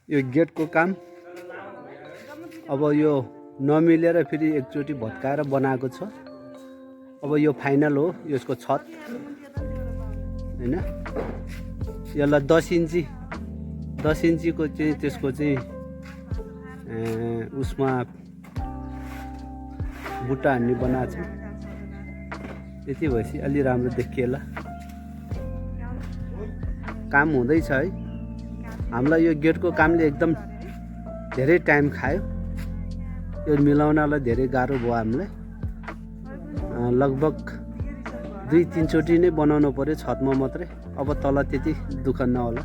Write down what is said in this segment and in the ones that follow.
यो गेटको काम अब यो नमिलेर फेरि एकचोटि भत्काएर बनाएको छ। अब यो फाइनल हो यसको छत हैन। यसलाई 10 इन्चीको चाहिँ त्यसको चाहिँ उसमा बुट्टा हान्ने बनाएको छ। यति भएपछि अलि राम्रो देखिएला। काम हुँदैछ है। हामीलाई यो गेटको कामले एकदम धेरै टाइम खायो। यो मिलाउनलाई धेरै गाह्रो भयो हामीलाई। लगभग 2-3 चोटि नै बनाउनु पर्यो छतमा मात्रै। अब तल त्यति दुःख नहोला।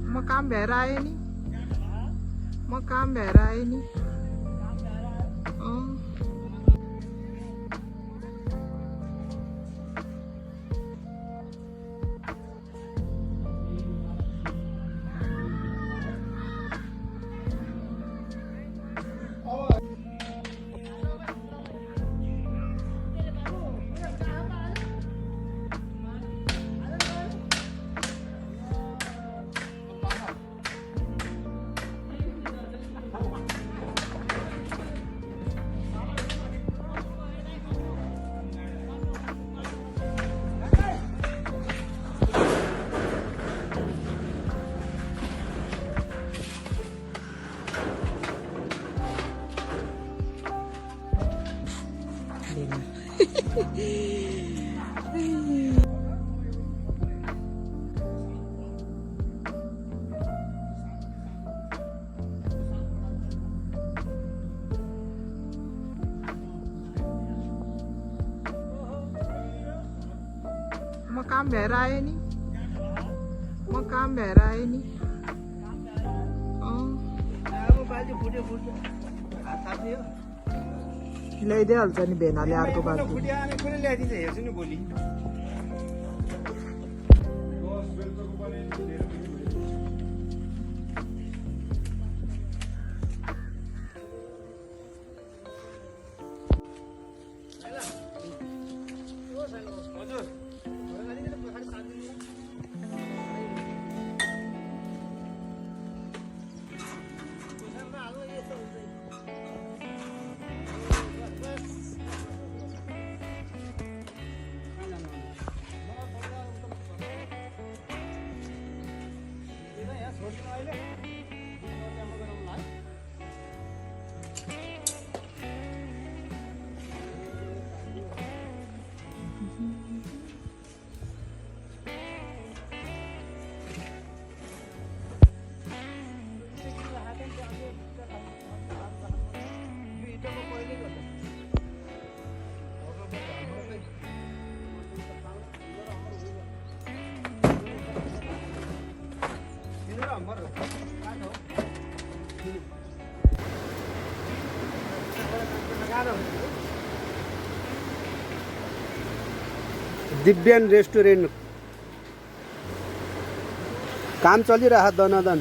म काम भएर आएँ नि। म काम भएर आएँ नि। म काम भएर आएँ नि। म काम भएर आएँ नि। ल्याइदिइहाल्छ नि भेनाले अर्को बाल्टी। दिव्यान रेस्टुरेन्ट काम चलिरह दनादन।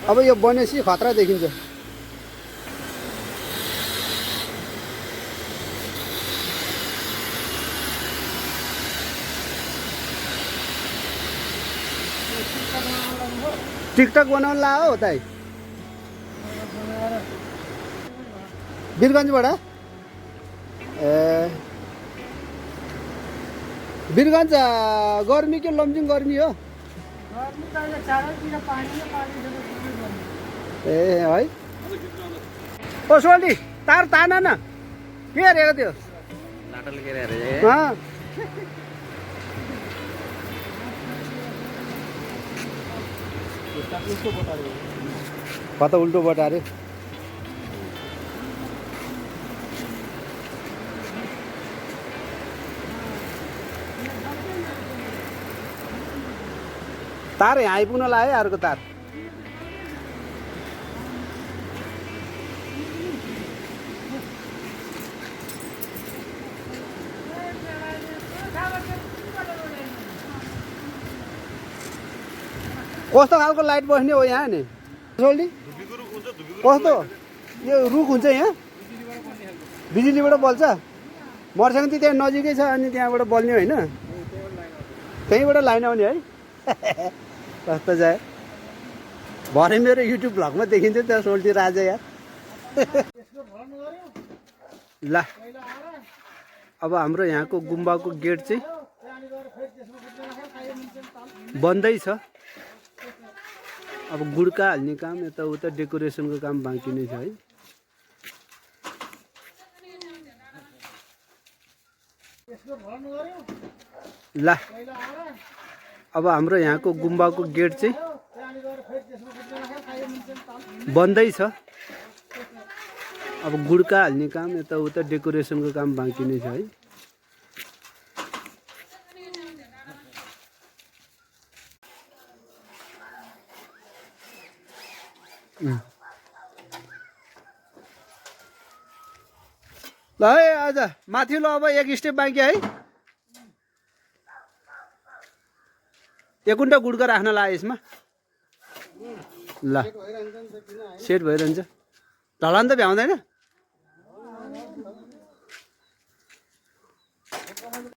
अब यो बनेपछि खतरा देखिन्छ। टिकटक बनाउन ला हो ताई वीरगञ्जबाट। ए वीरगञ्ज गर्मी कि लमजुङ गर्मी हो? ए है। ओ सोल्टी तार तान न के हेरेको त्यो? कता उल्टो बटारे। तार यहाँ आइपुग्न लाग्यो अर्को तार। कस्तो खालको लाइट बस्ने हो यहाँ नि सोल्टी कस्तो यो रुख हुन्छ यहाँ बिजुलीबाट बल्छ मर्सँग चाहिँ त्यहाँ नजिकै छ अनि त्यहाँबाट बल्ने होइन त्यहीँबाट लाइन आउने है कस्तो जाए भरे मेरो युट्युब भ्लगमा देखिन्थ्यो त्यहाँ सोल्टी राजा यार ल अब हाम्रो यहाँको गुम्बाको गेट चाहिँ बन्दै छ अब गुड्का हाल्ने काम यताउता डेकोरेसनको काम बाँकी नै छ है ल अब हाम्रो यहाँको गुम्बाको गेट चाहिँ बन्दै छ अब गुड्का हाल्ने काम यताउता डेकोरेसनको काम बाँकी नै छ है ल है आज माथिल्लो अब एक स्टेप बाँकी है एक कुन्टा गुड्का राख्न ला यसमा ल सेट भइरहन्छ ढलान त भ्याउँदैन